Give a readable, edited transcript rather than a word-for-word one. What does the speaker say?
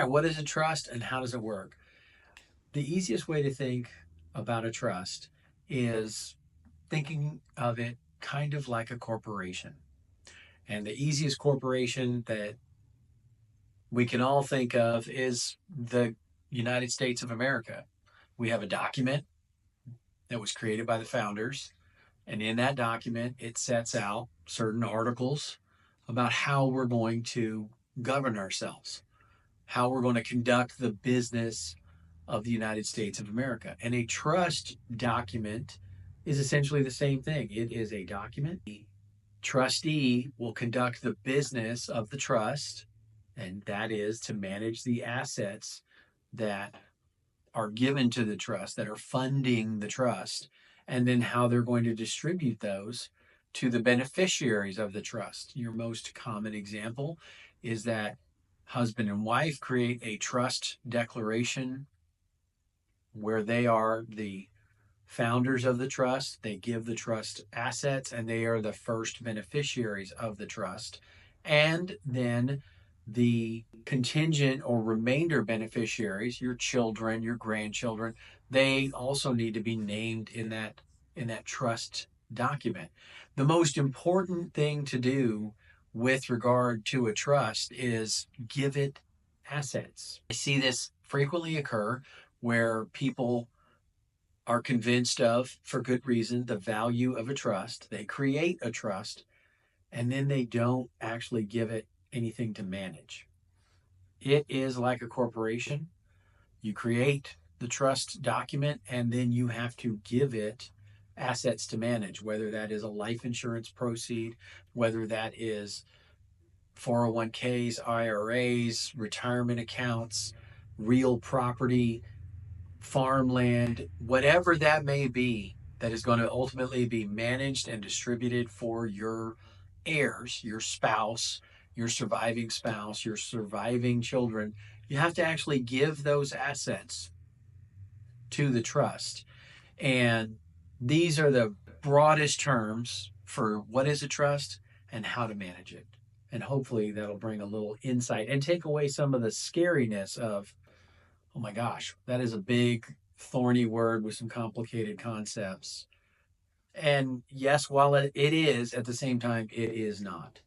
right, what is a trust and how does it work? The easiest way to think about a trust is thinking of it kind of like a corporation. And the easiest corporation that we can all think of is the United States of America. We have a document that was created by the founders. And in that document, it sets out certain articles about how we're going to govern ourselves, how we're going to conduct the business of the United States of America. And a trust document is essentially the same thing. It is a document. The trustee will conduct the business of the trust, and that is to manage the assets that are given to the trust, that are funding the trust, and then how they're going to distribute those to the beneficiaries of the trust. Your most common example is that husband and wife create a trust declaration where they are the founders of the trust. They give the trust assets and they are the first beneficiaries of the trust. And then the contingent or remainder beneficiaries, your children, your grandchildren, they also need to be named in that trust document. The most important thing to do with regard to a trust is give it assets. I see this frequently occur where people are convinced of, for good reason, the value of a trust. They create a trust and then they don't actually give it anything to manage. It is like a corporation. You create the trust document and then you have to give it assets to manage, whether that is a life insurance proceed, whether that is 401ks, IRAs, retirement accounts, real property, farmland, whatever that may be, that is going to ultimately be managed and distributed for your heirs, your spouse, your surviving children. You have to actually give those assets to the trust. And these are the broadest terms for what is a trust and how to manage it. And hopefully that'll bring a little insight and take away some of the scariness of, oh my gosh, that is a big, thorny word with some complicated concepts. And yes, while it is, at the same time, it is not.